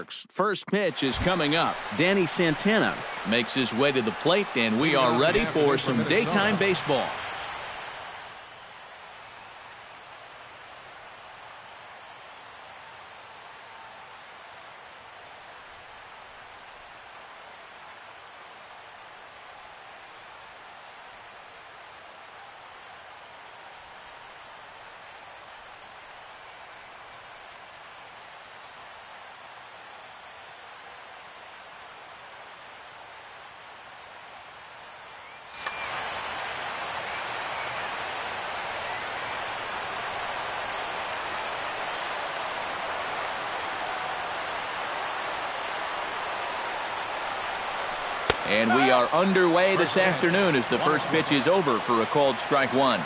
First pitch is coming up. Danny Santana makes his way to the plate, and we are ready for some daytime baseball. And we are underway this afternoon as the first pitch is over for a called strike one.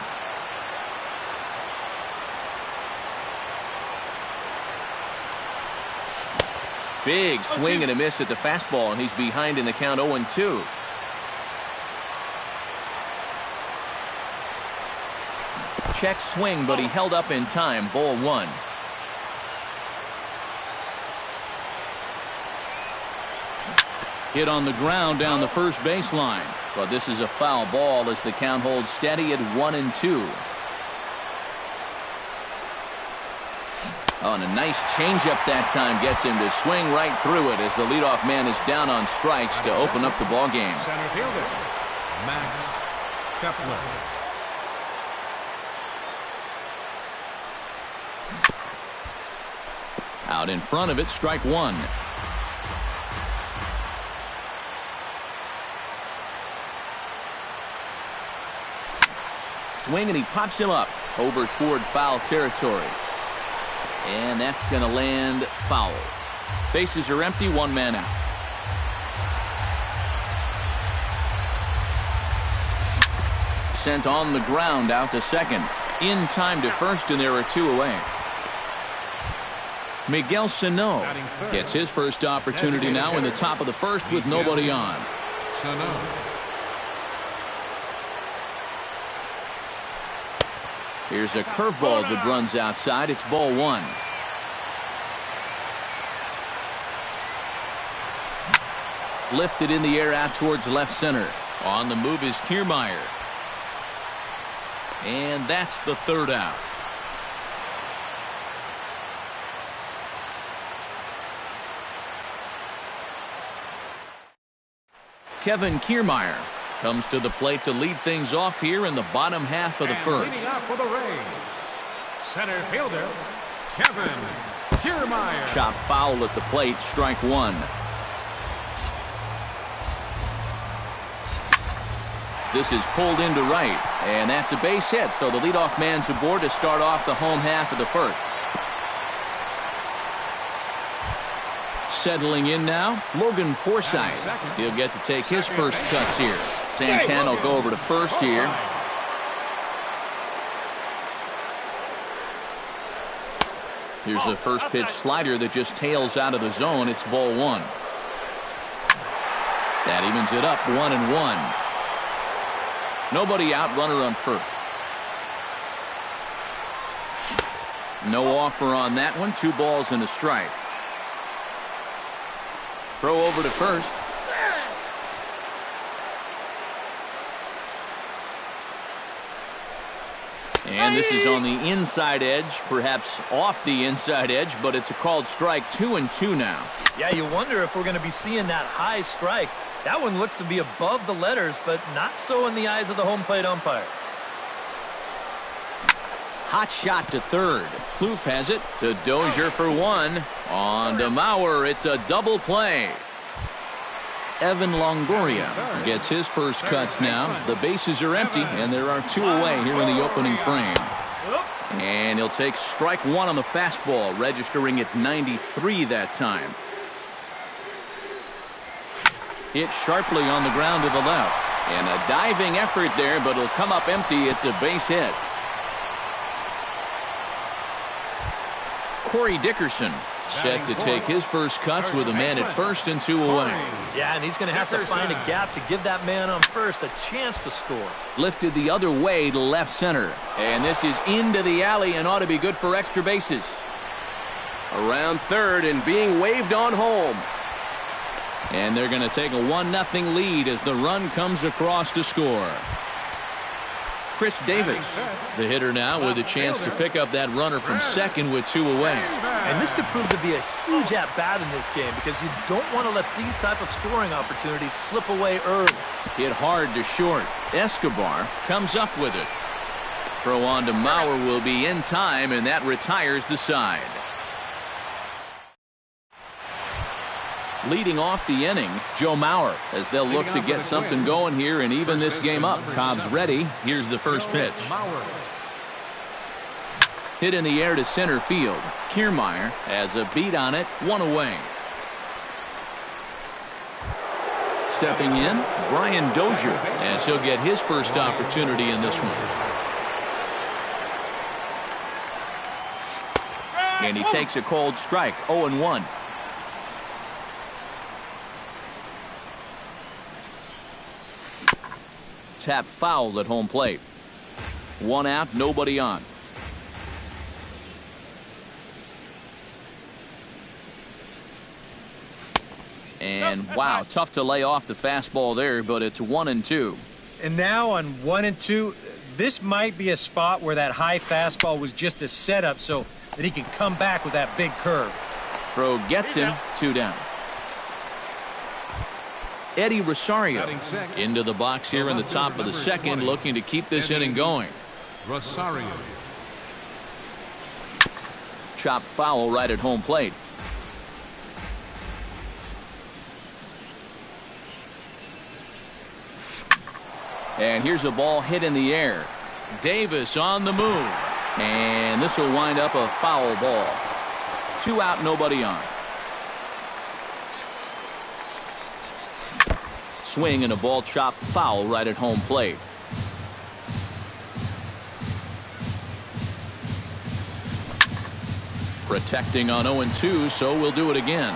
Big swing and a miss at the fastball, and he's behind in the count 0-2. Check swing, but he held up in time. Ball one. Hit on the ground down the first baseline. But this is a foul ball as the count holds steady at 1-2. Oh, and a nice changeup that time gets him to swing right through it as the leadoff man is down on strikes to open up the ball game. Center fielder, Max Kepler. Out in front of it, strike one. Swing, and he pops him up over toward foul territory. And that's going to land foul. Bases are empty, one man out. Sent on the ground out to second. In time to first, and there are two away. Miguel Sano gets his first opportunity now in the top of the first with nobody on. Here's a curveball that runs outside. It's ball one. Lifted in the air out towards left center. On the move is Kiermaier. And that's the third out. Kevin Kiermaier comes to the plate to lead things off here in the bottom half of the first. Leading up for the Rays, center fielder Kevin Kiermaier. Chop foul at the plate, strike one. This is pulled into right, and that's a base hit, so the leadoff man's aboard to start off the home half of the first. Settling in now, Logan Forsythe. He'll get to take his first cuts here. Santana will go over to first here. Here's a first pitch slider that just tails out of the zone. It's ball one. That evens it up, 1-1. Nobody out, runner on first. No offer on that one. 2 balls and a strike. Throw over to first. And this is on the inside edge, perhaps off the inside edge, but it's a called strike. 2-2 now. Yeah, you wonder if we're going to be seeing that high strike. That one looked to be above the letters, but not so in the eyes of the home plate umpire. Hot shot to third. Kloof has it to Dozier for one. On to Mauer, it's a double play. Evan Longoria gets his first cuts now. The bases are empty, and there are 2 away here in the opening frame. And he'll take strike one on the fastball, registering at 93 that time. Hit sharply on the ground to the left. And a diving effort there, but it'll come up empty. It's a base hit. Corey Dickerson set to take his first cuts with a man at first and 2 away. Yeah, and he's going to have to find a gap to give that man on first a chance to score. Lifted the other way to left center. And this is into the alley and ought to be good for extra bases. around third and being waved on home. And they're going to take a 1-0 lead as the run comes across to score. Chris Davis, the hitter now, with a chance to pick up that runner from second with 2 away. And this could prove to be a huge at-bat in this game because you don't want to let these type of scoring opportunities slip away early. Hit hard to short. Escobar comes up with it. Throw on to Mauer will be in time, and that retires the side. Leading off the inning, Joe Mauer, as they'll look to get something going here and even this game up. Cobb's ready. Here's the first pitch. Hit in the air to center field. Kiermaier has a beat on it, 1 away. Stepping in, Brian Dozier, as he'll get his first opportunity in this one. And he takes a cold strike, 0-1. Tap foul at home plate. 1 out, nobody on. And wow, tough to lay off the fastball there, but it's 1-2. And now on 1-2, this might be a spot where that high fastball was just a setup so that he can come back with that big curve. Throw gets him, 2 down. Eddie Rosario into the box here in the top of the second, looking to keep this inning going. Rosario. Chop foul right at home plate. And here's a ball hit in the air. Davis on the move. And this will wind up a foul ball. 2 out, nobody on. Swing and a ball chopped foul right at home plate. Protecting on 0-2, so we'll do it again.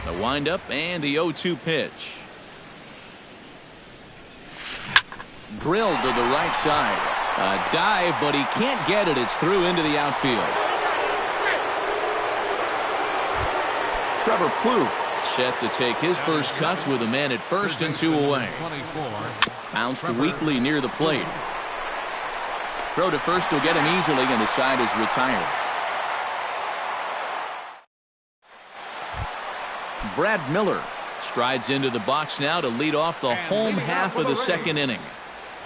The windup and the 0-2 pitch. Drilled to the right side. A dive, but he can't get it. It's through into the outfield. Trevor Plouffe set to take his first cuts with a man at first and 2 away. Bounced weakly near the plate. Throw to first will get him easily, and the side is retired. Brad Miller strides into the box now to lead off the home half of the second inning.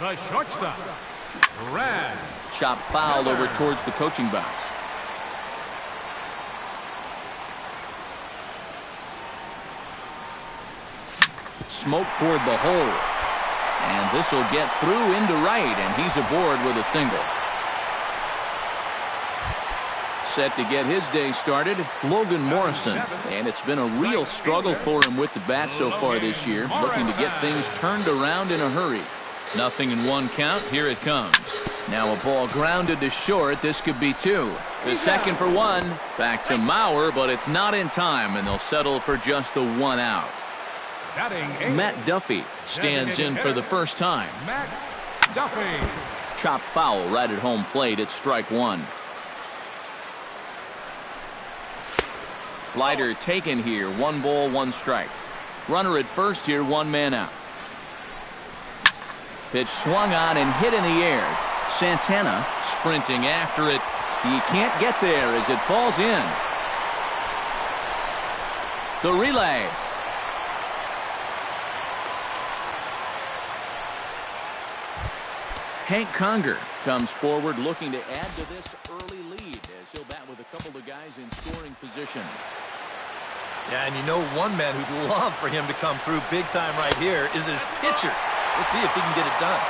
The shortstop, Brad. Chop foul over towards the coaching box. Smoke toward the hole. And this will get through into right, and he's aboard with a single. Set to get his day started, Logan Morrison. And it's been a real struggle for him with the bat so far this year, looking to get things turned around in a hurry. 0-1 count, here it comes. Now a ball grounded to short. This could be 2. The second for 1. Back to Mauer, but it's not in time, and they'll settle for just the 1 out. Matt Duffy stands in for the first time. Matt Duffy. Chop foul right at home plate. It's strike 1. Slider taken here. 1 ball, 1 strike. Runner at first here, 1 man out. Pitch swung on and hit in the air. Santana sprinting after it. He can't get there as it falls in. The relay. Hank Conger comes forward looking to add to this early lead as he'll bat with a couple of guys in scoring position. Yeah, and you know one man who'd love for him to come through big time right here is his pitcher. We'll see if he can get it done.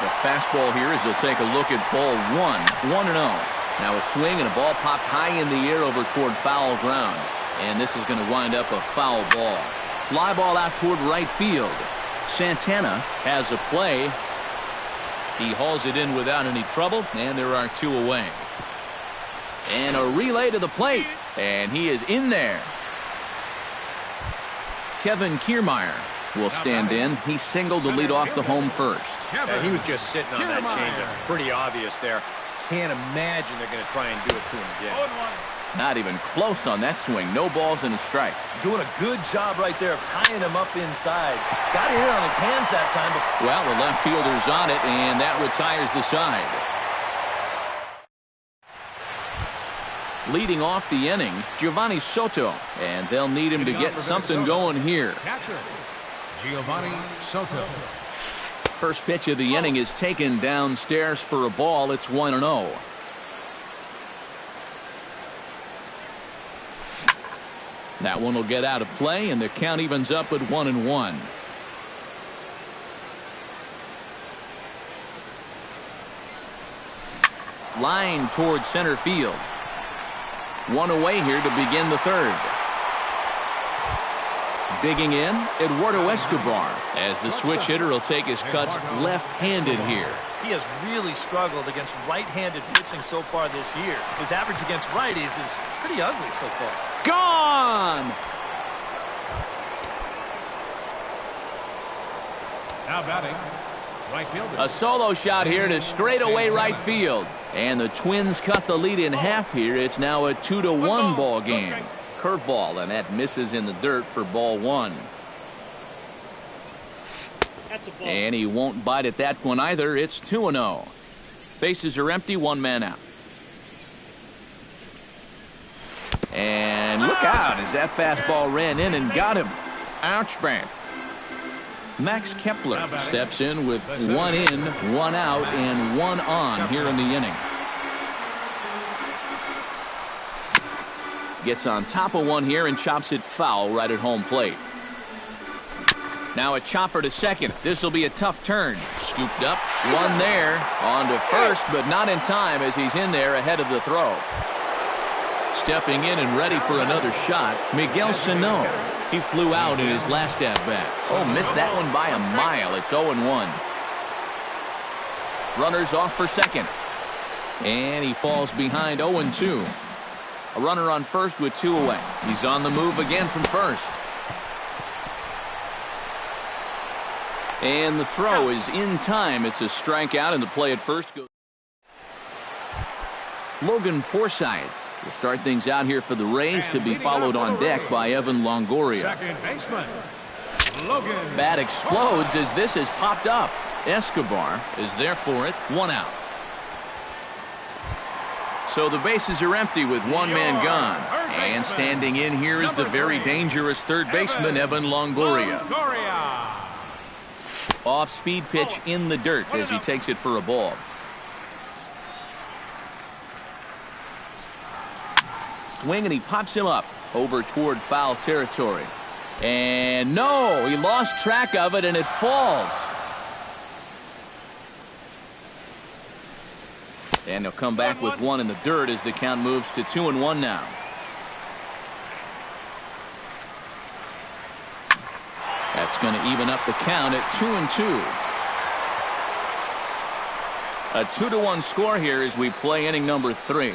The fastball here as they'll take a look at ball 1, 1-0. Now a swing and a ball popped high in the air over toward foul ground. And this is going to wind up a foul ball. Fly ball out toward right field. Santana has a play. He hauls it in without any trouble, and there are 2 away. And a relay to the plate, and he is in there. Kevin Kiermaier will stand in. He singled to lead off the home first. Yeah, he was just sitting on that changeup. Pretty obvious there. can't imagine they're going to try and do it to him again. Not even close on that swing. No balls and a strike. Doing a good job right there of tying him up inside. Got it in on his hands that time. Well, the left fielder's on it, and that retires the side. Leading off the inning, Giovanni Soto, and they'll need him to get something going here. Catcher, Giovanni Soto. First pitch of the inning is taken downstairs for a ball. It's 1-0. That one will get out of play, and the count evens up at 1-1. Line towards center field. One away here to begin the third. Digging in, Eduardo Escobar, as the switch hitter will take his cuts left-handed here. He has really struggled against right-handed pitching so far this year. His average against righties is pretty ugly so far. Gone! Now batting, right fielder. A solo shot here to straightaway right field. And the Twins cut the lead in half here. It's now a 2-1 ball game. Curveball, and that misses in the dirt for ball one. And he won't bite at that one either. It's 2-0. Bases are empty, one man out. And look out as that fastball ran in and got him. Ouch, bang. Max Kepler steps in with one in, one out, and one on here in the inning. Gets on top of one here and chops it foul right at home plate. Now a chopper to second. This will be a tough turn. Scooped up, one there, on to first, but not in time as he's in there ahead of the throw. Stepping in and ready for another shot, Miguel Sano. He flew out in his last at-bat. Oh, missed that one by a mile. It's 0-1. Runners off for second. And he falls behind 0-2. A runner on first with two away. He's on the move again from first. And the throw is in time. It's a strikeout, and the play at first goes. Logan Forsythe will start things out here for the Rays, to be followed on deck by Evan Longoria. Second baseman, Logan. Bat explodes as this has popped up. Escobar is there for it, one out. So the bases are empty with one man gone. And standing in here is the very dangerous third baseman, Evan Longoria. Off-speed pitch in the dirt as he takes it for a ball. Swing, and he pops him up over toward foul territory. And no, he lost track of it, and it falls. And he'll come back with one in the dirt as the count moves to 2-1 now. That's going to even up the count at 2-2. A 2-1 score here as we play inning number 3.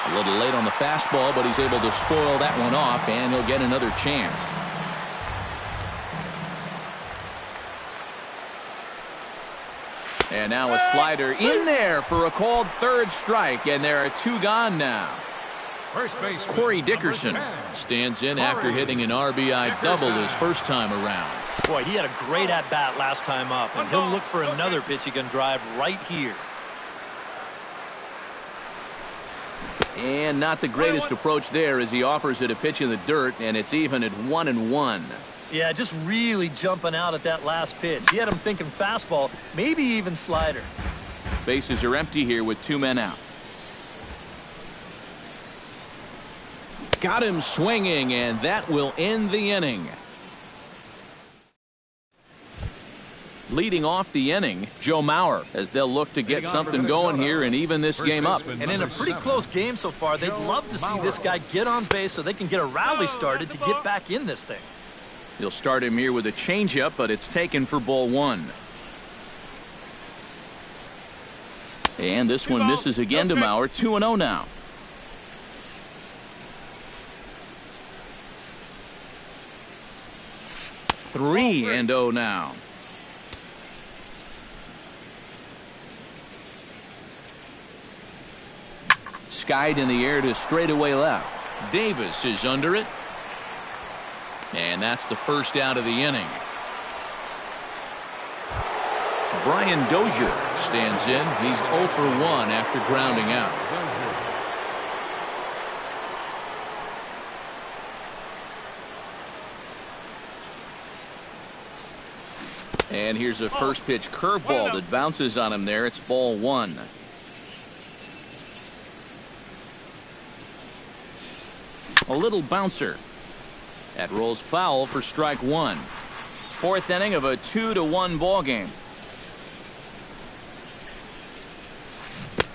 A little late on the fastball, but he's able to spoil that one off, and he'll get another chance. And now a slider in there for a called third strike, and there are two gone now. Corey Dickerson stands in after hitting an RBI double his first time around. Boy, he had a great at-bat last time up, and he'll look for another pitch he can drive right here. And not the greatest approach there as he offers it a pitch in the dirt, and it's even at 1-1. Yeah, just really jumping out at that last pitch. He had him thinking fastball, maybe even slider. Bases are empty here with two men out. Got him swinging, and that will end the inning. Leading off the inning, Joe Mauer, as they'll look to get something going here and even this game up. And in a pretty close game so far, they'd love to see this guy get on base so they can get a rally started to get back in this thing. He'll start him here with a changeup, but it's taken for ball one. And this one misses again to Mauer. 2-0 now. Three and 0 now. skied in the air to straightaway left. Davis is under it. And that's the first out of the inning. Brian Dozier stands in. He's 0 for 1 after grounding out. And here's a first pitch curveball that bounces on him there. It's ball 1. A little bouncer. That rolls foul for strike 1. Fourth inning of a 2-1 ball game.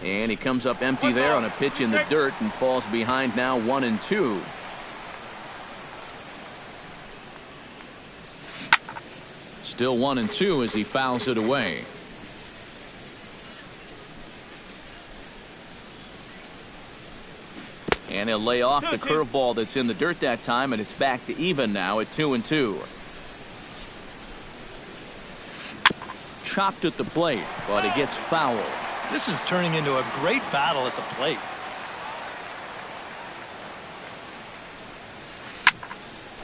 And he comes up empty there on a pitch in the dirt and falls behind now 1-2. Still 1-2 as he fouls it away. And he'll lay off the curveball that's in the dirt that time, and it's back to even now at 2-2. Chopped at the plate, but it gets fouled. This is turning into a great battle at the plate.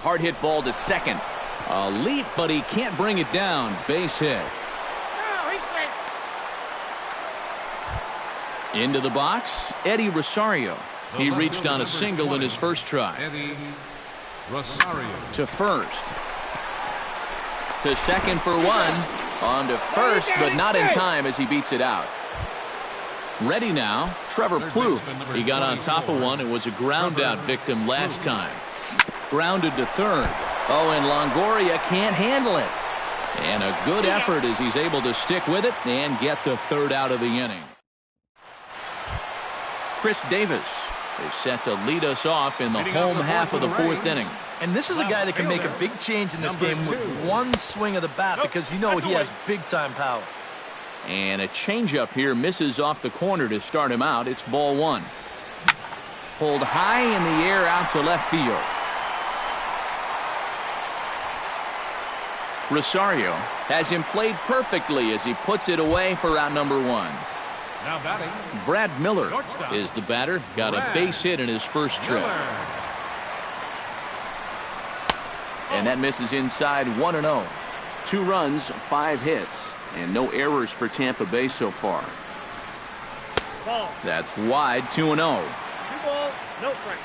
Hard hit ball to second. A leap, but he can't bring it down. Base hit. Into the box, Eddie Rosario. He reached on a single in his first try. Eddie Rosario. To first. To second for 1. On to first, but not in time as he beats it out. Ready now, Trevor Plouffe. He got on top of one and was a ground out victim last time. Grounded to third. Oh, and Longoria can't handle it. And a good effort as he's able to stick with it and get the third out of the inning. Chris Davis is set to lead us off in the home half of the fourth inning. And this is a guy that can make a big change in this game with one swing of the bat because you know he has big-time power. And a changeup here misses off the corner to start him out. It's ball 1. Pulled high in the air out to left field. Rosario has him played perfectly as he puts it away for out number 1. Now batting, Brad Miller shortstop. is the batter. Got a base hit in his first trip. And that misses inside 1-0. 2 runs, 5 hits, and no errors for Tampa Bay so far. That's wide, 2-0. 2 balls, no strike.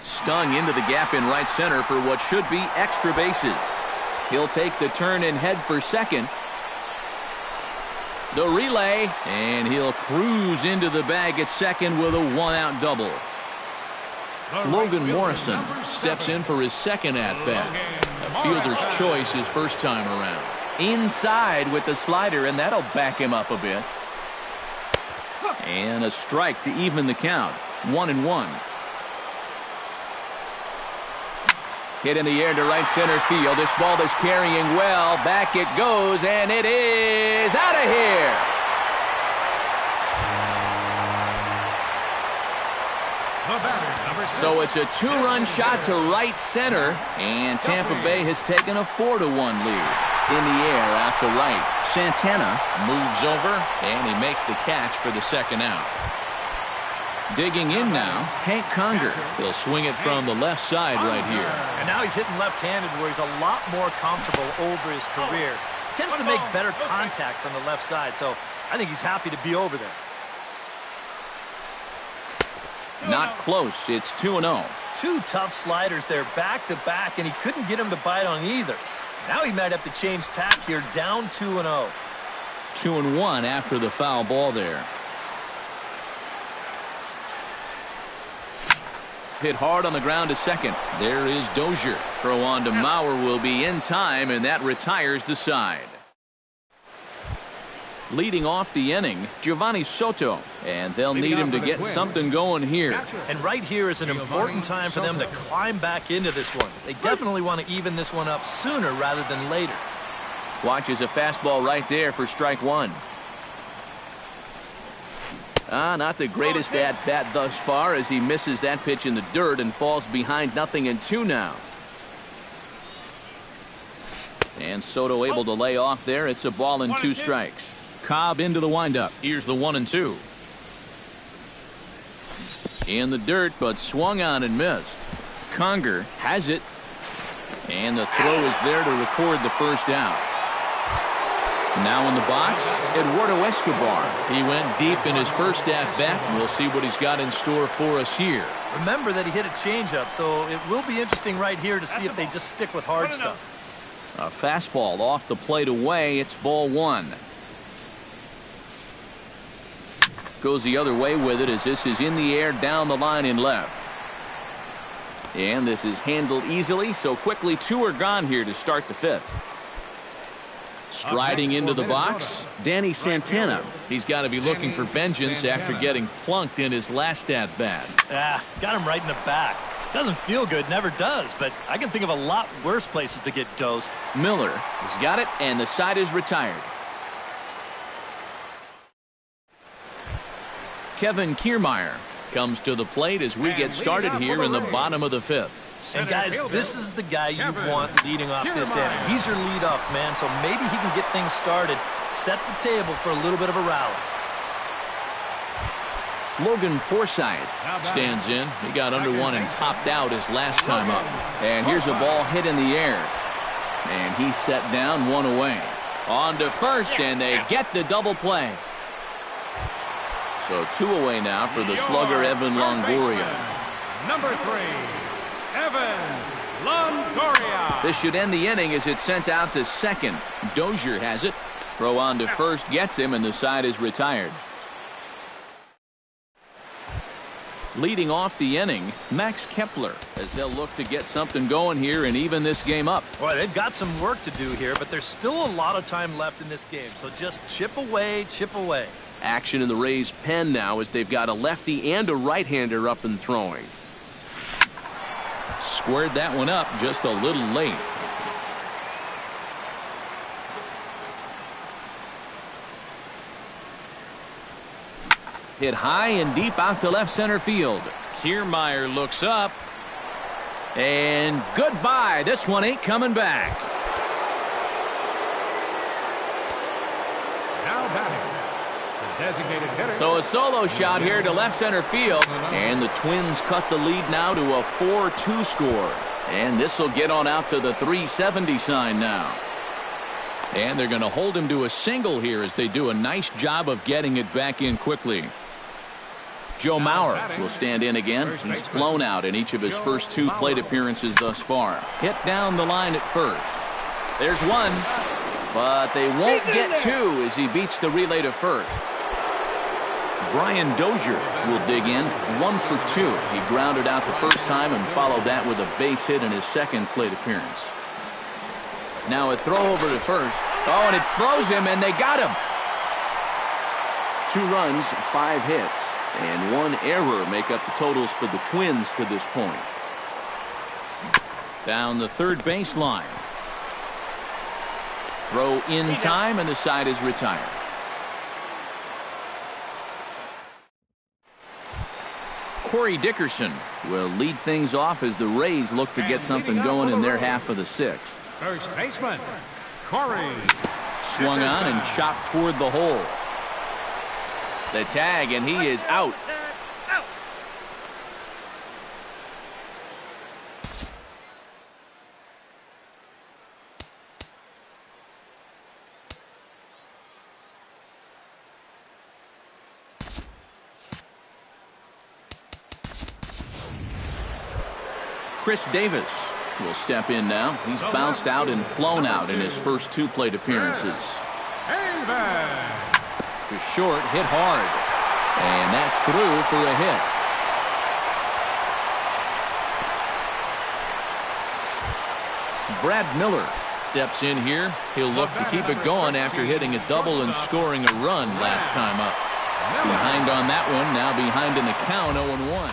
Stung into the gap in right center for what should be extra bases. He'll take the turn and head for second. The relay, and he'll cruise into the bag at second with a 1-out double. Logan Morrison steps in for his second at-bat. A fielder's choice his first time around. Inside with the slider, and that'll back him up a bit. And a strike to even the count. 1-1. Hit in the air to right center field. This ball is carrying well. Back it goes, and it is out of here. So it's a 2-run shot to right center, and Tampa Bay has taken a 4-1 lead. In the air out to right. Santana moves over, and he makes the catch for the second out. Digging in now, Hank Conger. He'll swing it from the left side right here. And now he's hitting left-handed where he's a lot more comfortable over his career. He tends to make better contact from the left side, so I think he's happy to be over there. Not close. It's 2-0. 2 tough sliders there back-to-back, and he couldn't get him to bite on either. Now he might have to change tack here, down 2-0. 2-1 after the foul ball there. Hit hard on the ground to second. There is Dozier. Throw on to Mauer will be in time, and that retires the side. Leading off the inning, Giovanni Soto, and they'll need him to get something going here. And right here is an important time for them to climb back into this one. They definitely want to even this one up sooner rather than later. Watches a fastball right there for strike 1. Not the greatest at-bat thus far as he misses that pitch in the dirt and falls behind 0-2 now. And Soto able to lay off there. It's a ball and 2 strikes. Cobb into the windup. Here's the 1-2. In the dirt, but swung on and missed. Conger has it. And the throw is there to record the first out. Now in the box, Eduardo Escobar. He went deep in his first at-bat. We'll see what he's got in store for us here. Remember that he hit a changeup, so it will be interesting right here to see if they just stick with hard stuff. A fastball off the plate away. It's ball 1. Goes the other way with it as this is in the air down the line in left. And this is handled easily, so quickly 2 are gone here to start the 5th. Striding into the box, Danny Santana. He's got to be looking for vengeance after getting plunked in his last at-bat. Got him right in the back. Doesn't feel good, never does, but I can think of a lot worse places to get dosed. Miller has got it, and the side is retired. Kevin Kiermaier comes to the plate as we get started here in the bottom of the 5th. And guys, this is the guy you want leading off this inning. He's your leadoff man, so maybe he can get things started, set the table for a little bit of a rally. Logan Forsythe stands in. He got under one and popped out his last time up. And here's a ball hit in the air. And he's set down, 1 away. On to first, and they get the double play. So 2 away now for the slugger Evan Longoria. Number 3. Evan Longoria. This should end the inning as it's sent out to second. Dozier has it. Throw on to first gets him, and the side is retired. Leading off the inning, Max Kepler, as they'll look to get something going here and even this game up. Boy, they've got some work to do here, but there's still a lot of time left in this game, so just chip away, chip away. Action in the Rays' pen now as they've got a lefty and a right-hander up and throwing. Squared that one up just a little late. Hit high and deep out to left center field. Kiermaier looks up. And goodbye. This one ain't coming back. Now batting, the designated hitter. So a solo shot here to left center field. And the Twins cut the lead now to a 4-2 score. And this will get on out to the 370 sign now. And they're going to hold him to a single here as they do a nice job of getting it back in quickly. Joe Mauer will stand in again. He's flown out in each of his first 2 plate appearances thus far. Hit down the line at first. There's one, but they won't get 2 as he beats the relay to first. Brian Dozier will dig in, 1 for 2. He grounded out the first time and followed that with a base hit in his second plate appearance. Now a throw over to first. Oh, and it froze him, and they got him. 2 runs, 5 hits, and 1 error make up the totals for the Twins to this point. Down the third baseline. Throw in time, and the side is retired. Corey Dickerson will lead things off as the Rays look to get something going in their half of the 6th. First baseman, Corey. Swung on and chopped toward the hole. The tag, and he is out. Chris Davis will step in now. He's bounced out and flown out in his first 2 plate appearances. To short, hit hard. And that's through for a hit. Brad Miller steps in here. He'll look to keep it going after hitting a double and scoring a run last time up. Behind on that one, now behind in the count, 0-1.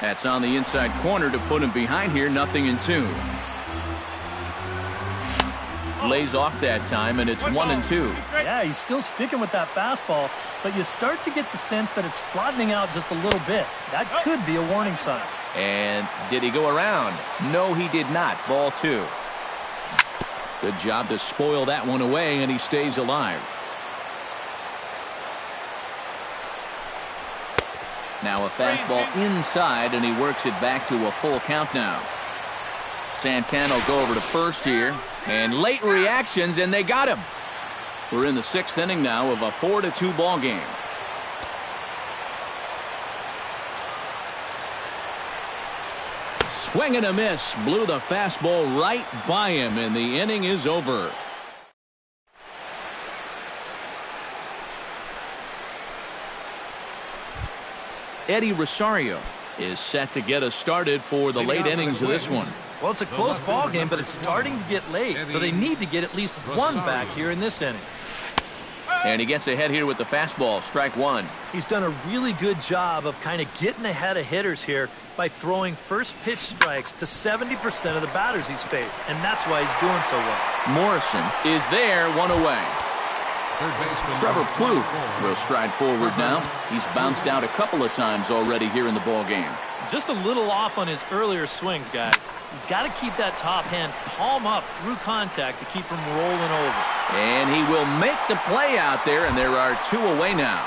That's on the inside corner to put him behind here, 0-2. Lays off that time, and it's 1-2. Yeah, he's still sticking with that fastball, but you start to get the sense that it's flattening out just a little bit. That could be a warning sign. And did he go around? No, he did not. Ball 2. Good job to spoil that one away, and he stays alive. Now a fastball inside, and he works it back to a full count now. Santana will go over to first here, and late reactions, and they got him. We're in the 6th inning now of a 4-2 ball game. Swing and a miss. Blew the fastball right by him, and the inning is over. Eddie Rosario is set to get us started for the late innings of this one. Well, it's a close ball game, but it's starting to get late, so they need to get at least one back here in this inning. And he gets ahead here with the fastball, strike one. He's done a really good job of kind of getting ahead of hitters here by throwing first pitch strikes to 70% of the batters he's faced, and that's why he's doing so well. Morrison is there, one away. Trevor Plouffe will stride forward now. He's bounced out a couple of times already here in the ball game. Just a little off on his earlier swings, guys. You've got to keep that top hand palm up through contact to keep him rolling over. And he will make the play out there, and there are 2 away now.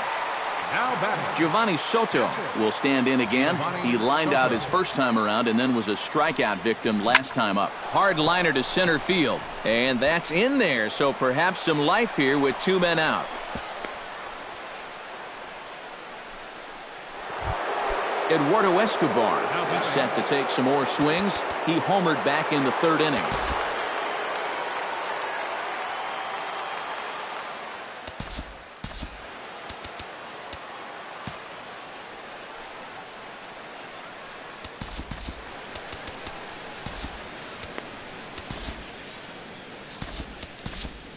Now batting, Giovanni Soto will stand in again. He lined out his first time around and then was a strikeout victim last time up. Hard liner to center field, and that's in there, so perhaps some life here with 2 men out. Eduardo Escobar is set to take some more swings. He homered back in the 3rd inning.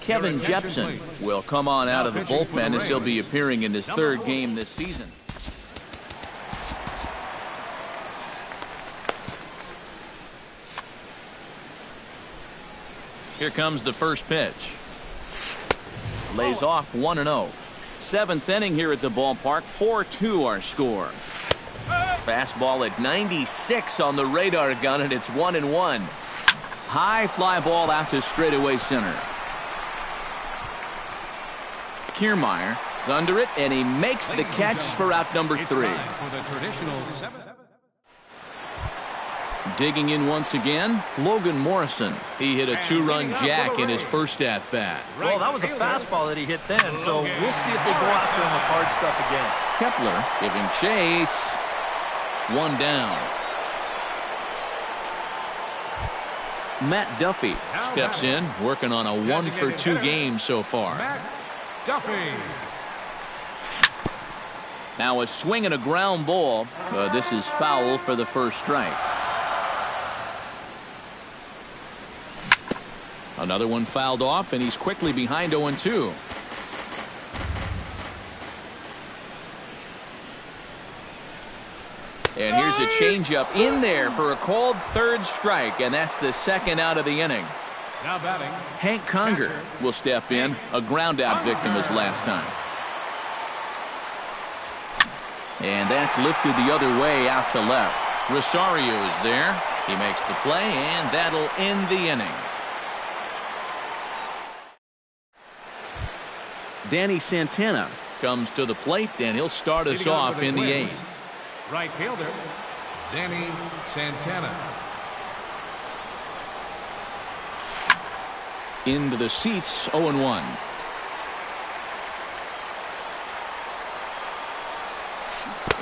Kevin Jepson will come on out of the bullpen as he'll be appearing in his 3rd game this season. Here comes the first pitch. Lays off 1-0. 7th inning here at the ballpark. 4-2 our score. Fastball at 96 on the radar gun, and it's 1-1. High fly ball out to straightaway center. Kiermaier is under it, and he makes the catch for out number 3. Digging in once again, Logan Morrison. He hit a 2-run jack in his first at-bat. Well, that was a fastball that he hit then, so we'll see if they go after him with hard stuff again. Kepler giving chase. 1 down. Matt Duffy steps in, working on a 1-for-2 game so far. Matt Duffy. Now a swing and a ground ball. This is foul for the first strike. Another one fouled off, and he's quickly behind 0-2. And here's a changeup in there for a called 3rd strike, and that's the 2nd out of the inning. Now batting, Hank Conger will step in, a ground out victim as last time. And that's lifted the other way out to left. Rosario is there. He makes the play, and that'll end the inning. Danny Santana comes to the plate, and he'll start us off in the 8th. right fielder, Danny Santana. Into the seats, 0-1.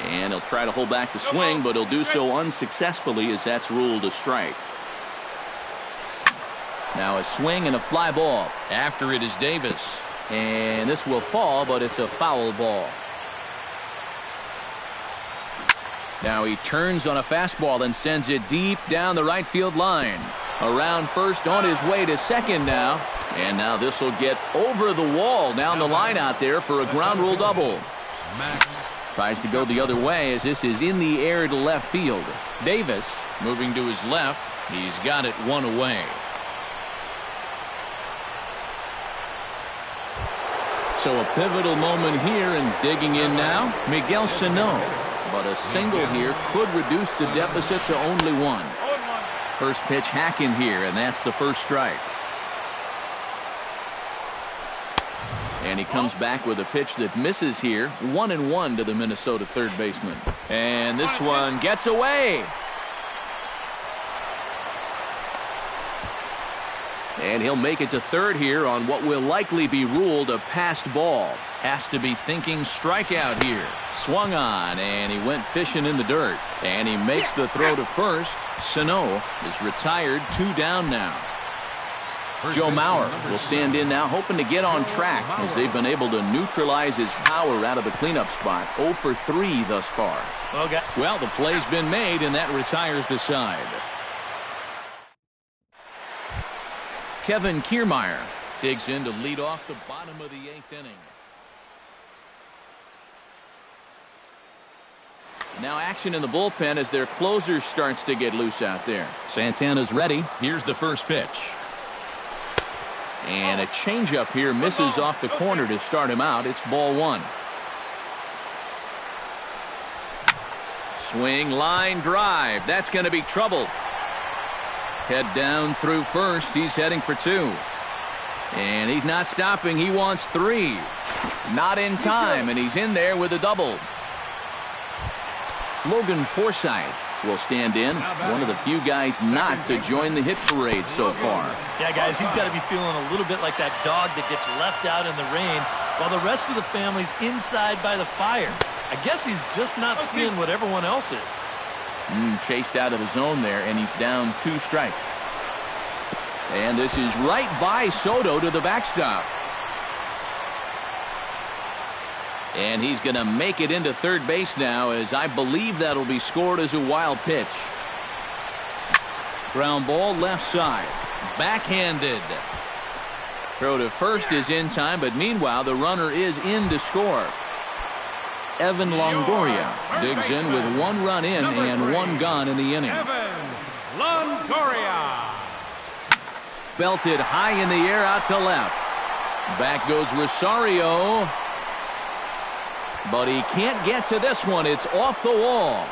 And he'll try to hold back the swing, but he'll do so unsuccessfully as that's ruled a strike. Now a swing and a fly ball. After it is Davis. And this will fall, but it's a foul ball. Now he turns on a fastball and sends it deep down the right field line. Around first, on his way to second now. And now this will get over the wall down the line out there for a ground rule double. Tries to go the other way as this is in the air to left field. Davis moving to his left. He's got it one away. So a pivotal moment here, and digging in now, Miguel Sano. But a single here could reduce the deficit to only one. First pitch hack in here, and that's the first strike. And he comes back with a pitch that misses here. 1-1 to the Minnesota third baseman. And this one gets away. And he'll make it to third here on what will likely be ruled a passed ball. Has to be thinking strikeout here. Swung on, and he went fishing in the dirt. And he makes the throw to first. Sano is retired, 2 down now. Joe Mauer will stand in now, hoping to get on track as they've been able to neutralize his power out of the cleanup spot. 0 for 3 thus far. Well, the play's been made, and that retires the side. Kevin Kiermaier digs in to lead off the bottom of the 8th inning. Now action in the bullpen as their closer starts to get loose out there. Santana's ready. Here's the first pitch. And a changeup here misses off the corner to start him out. It's ball 1. Swing, line, drive. That's going to be trouble. Head down through first. He's heading for 2. And he's not stopping. He wants 3. Not in time, and he's in there with a double. Logan Forsythe will stand in. One of the few guys not to join the hit parade so far. Yeah, guys, he's got to be feeling a little bit like that dog that gets left out in the rain while the rest of the family's inside by the fire. I guess he's just not seeing what everyone else is. Chased out of the zone there, and he's down 2 strikes. And this is right by Soto to the backstop. And he's going to make it into third base now, as I believe that'll be scored as a wild pitch. Ground ball left side. Backhanded. Throw to first is in time, but meanwhile the runner is in to score. Evan Longoria digs in with 1 run in and 1 gone in the inning. Evan Longoria. Belted high in the air out to left. Back goes Rosario. But he can't get to this one. It's off the wall.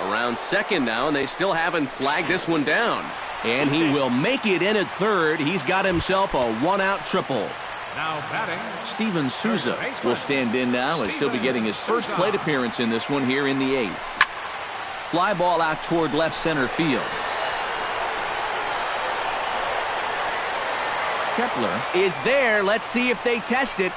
Around second now, and they still haven't flagged this one down. And he will make it in at third. He's got himself a 1-out triple. Now batting, Steven Souza will stand in now as he'll be getting his first plate appearance in this one here in the 8th. Fly ball out toward left center field. Kepler is there. Let's see if they test it.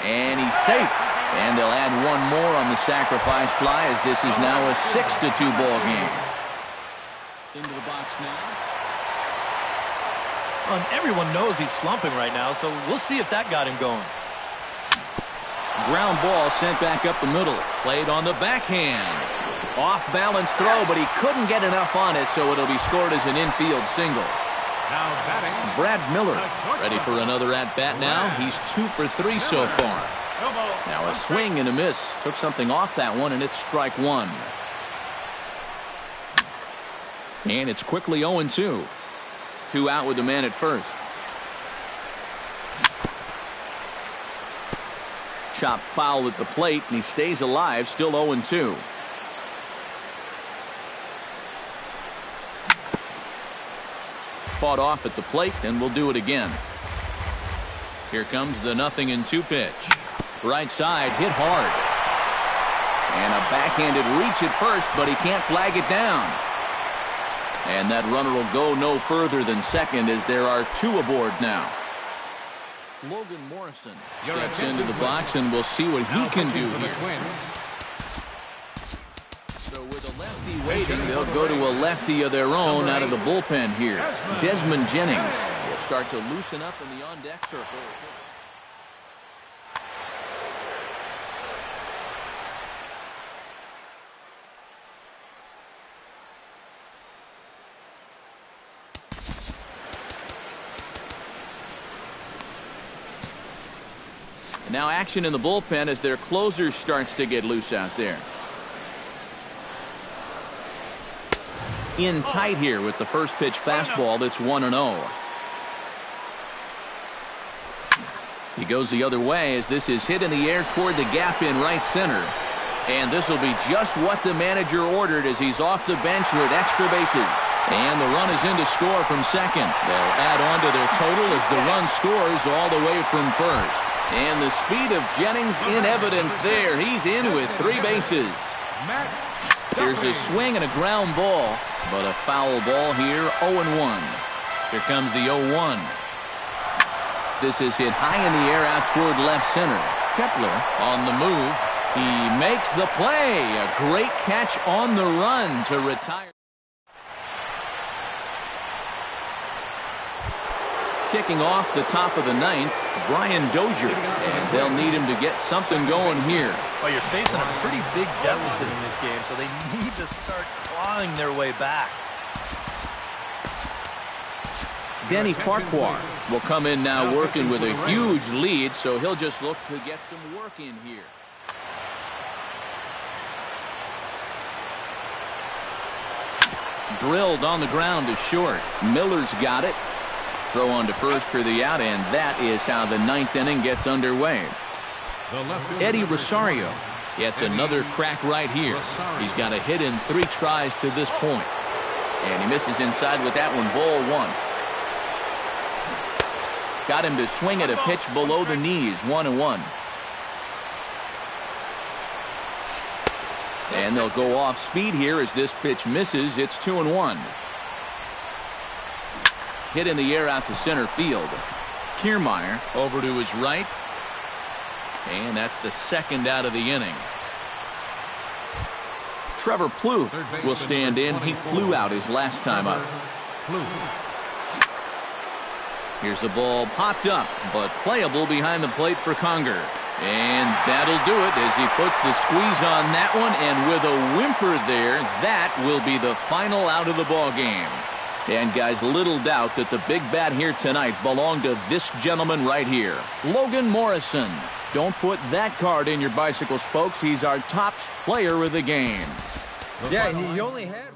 And he's safe. And they'll add 1 more on the sacrifice fly as this is now a 6-2 ball game. Into the box now. And everyone knows he's slumping right now, so we'll see if that got him going. Ground ball sent back up the middle. Played on the backhand. Off balance throw, but he couldn't get enough on it, so it'll be scored as an infield single. now batting, Brad Miller ready for another at-bat now. He's 2 for 3 so far. Now a swing and a miss. Took something off that one, and it's strike 1. And it's quickly 0-2. 2 out with the man at first. Chopped foul at the plate, and he stays alive, still 0-2. Fought off at the plate, and we'll do it again. Here comes the 0-2 pitch. Right side, hit hard. And a backhanded reach at first, but he can't flag it down. And that runner will go no further than second as there are 2 aboard now. Logan Morrison steps into the box, and we'll see what he can do here. So with a lefty waiting, they'll go to a lefty of their own out of the bullpen here. Desmond Jennings will start to loosen up in the on-deck circle. Now action in the bullpen as their closer starts to get loose out there. In tight here with the first pitch fastball that's 1-0. He goes the other way as this is hit in the air toward the gap in right center. And this will be just what the manager ordered as he's off the bench with extra bases. And the run is in to score from second. They'll add on to their total as the run scores all the way from first. And the speed of Jennings in evidence there. He's in with 3 bases. Here's a swing and a ground ball, but a foul ball here, 0-1. Here comes the 0-1. This is hit high in the air out toward left center. Kepler on the move. He makes the play. A great catch on the run to retire. Kicking off the top of the 9th, Brian Dozier, and they'll need him to get something going here. Well, you're facing a pretty big deficit in this game, so they need to start clawing their way back. Denny Farquhar will come in now working with a huge lead, so he'll just look to get some work in here. Drilled on the ground to short. Miller's got it. Throw on to first for the out, and that is how the 9th inning gets underway. Eddie Rosario gets another crack right here. He's got a hit in 3 tries to this point. And he misses inside with that one, ball 1. Got him to swing at a pitch below the knees, 1-1. And they'll go off speed here as this pitch misses. It's 2-1. Hit in the air out to center field. Kiermaier over to his right. And that's the 2nd out of the inning. Trevor Plouffe will stand in. He flew out his last time up. Here's the ball popped up, but playable behind the plate for Conger. And that'll do it as he puts the squeeze on that one. And with a whimper there, that will be the final out of the ball game. And guys, little doubt that the big bat here tonight belonged to this gentleman right here, Logan Morrison. Don't put that card in your bicycle spokes. He's our top player of the game. Yeah, he only had